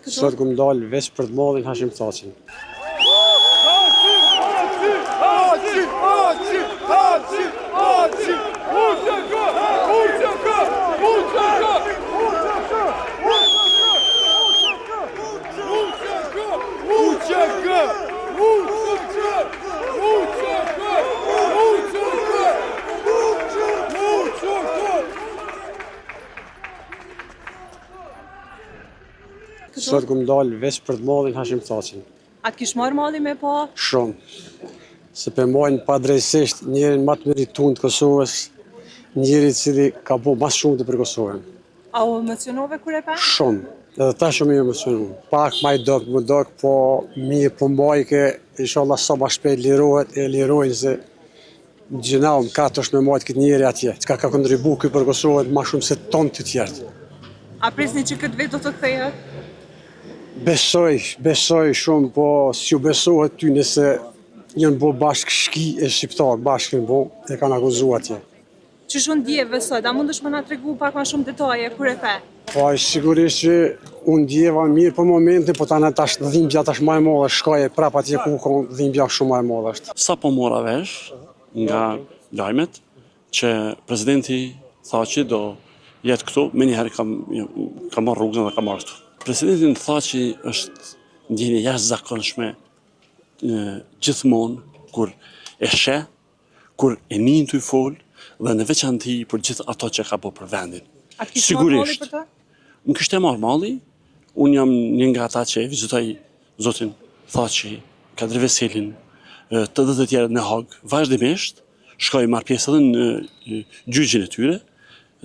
Sot kom dalë veç për të mollin Hashim Thaçin. Sot kom dalë veç për të mollin Hashim Thaçin. A të kish marrë malli me pa? Shumë. Se për mojnë pa drejtësisht njerin më të meritun të Kosovës, njeri cili ka bo mas shumë të për Kosovën. A u emocionove kur e pa? Shumë. Edhe ta shumë i emocionu. Pak ma i dok, më dok, po mirë po mbajke, inshallah sa ma shpejt lirohet, e lirojnë se gjinau më katë është me majtë këtë njeri atje, që ka kontribu këj për Kosovën ma shumë se tonë të tjertë. A presni që këtë vit do të kthehet? Besoj shumë, po s'ju besohet ty nëse janë bo bashkë shki e shqiptarë, bashkë në bo, e kanë akuzu atje. Që shumë djeve sot, a mund është më nga tregu pak ma shumë detaje, kur e pe? Po, sigurisht që unë djeva mirë për momentin, po tani tash dhimbja tash ma e modhe, shkaje prap atje ku ka dhimbja shumë ma e modhe është. Sa po mora vesh nga lajmet që presidenti Thaçi do jetë këtu, me njëherë ka marrë rrugën dhe ka marrë këtu. Presidentin Thaçi është ndjenje jashtëzakonshme gjithmonë kur e sheh, kur e nin ty fol dhe në veçanti për gjithë ato që ka bërë për vendin. A të kishë marrë malli për ta? Më kishte marrë malli, unë jam një nga ata që e vizitoj zotin Thaçi, Kadri Veselin, të dhe të tjerët në Hag, vazhdimisht, shkoj marrë pjesë edhe në gjyqin e tyre,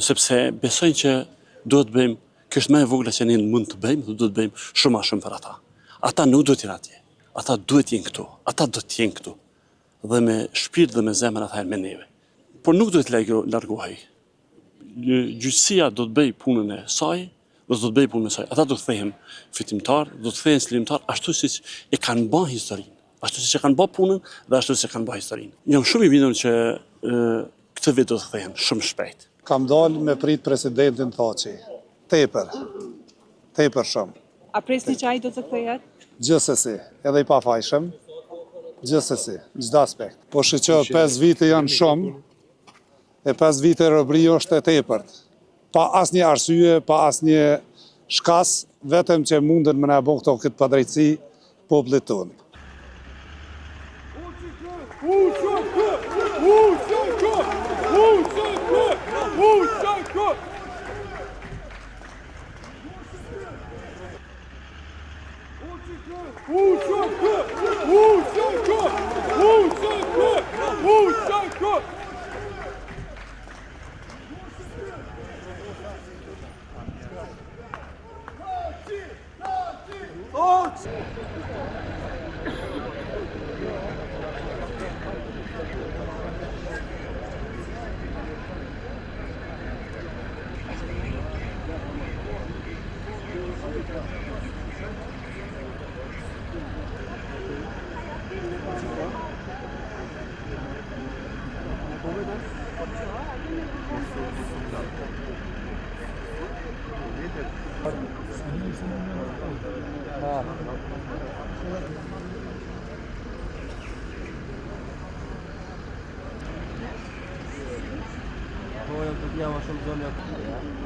sepse besojnë që duhet bëjmë, kjo është më e vogla që ne mund të bëjmë, dhe duhet bëjmë shumë a shumë për ata. Ata nuk duhet jenë atje, ata duhet jenë këtu, ata do të jenë këtu, dhe me shpirt dhe me zemër ata me neve. Por nuk duhet largohej. Gjyqësia do të bëj punën e saj, dhe do të bëj punën e saj. Ata do të thehen fitimtar, do të thehen slimtar, ashtu siç e kanë bërë historinë, ashtu siç e kanë bërë punën dhe ashtu siç e kanë bërë historinë. Jam shumë i bindur që këtë vit do të thehen shumë shpejt. Kam dalë me prit presidentin Thaçi. Tepër shumë. A presni që ai do të kthehet? Gjithsesi, edhe i pafajshëm, gjithsesi, në çdo aspekt. Po shiqo 5 vite janë shumë, e 5 vite robëri është e tepërt. Pa asnjë arsye, pa asnjë shkas, vetëm që munden më na bë këto këtë padrejtësi popullit tonë.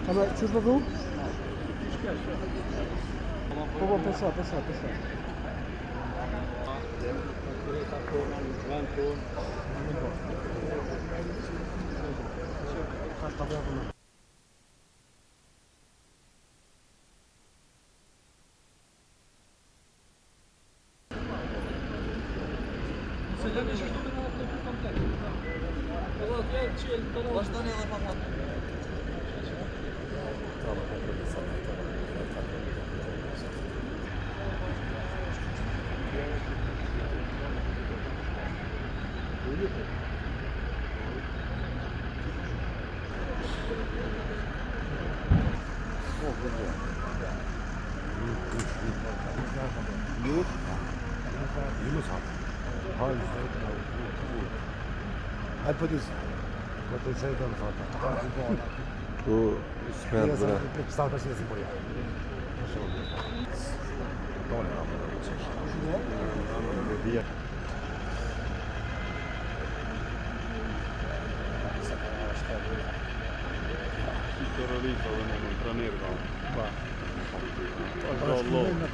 Ama çurba bu? Po, pesa. Hai po dis. Po të çaj don fata. Tu smer bra. Sta pa si si po ja. Italia. Terrorista, non tra nerva. Allora,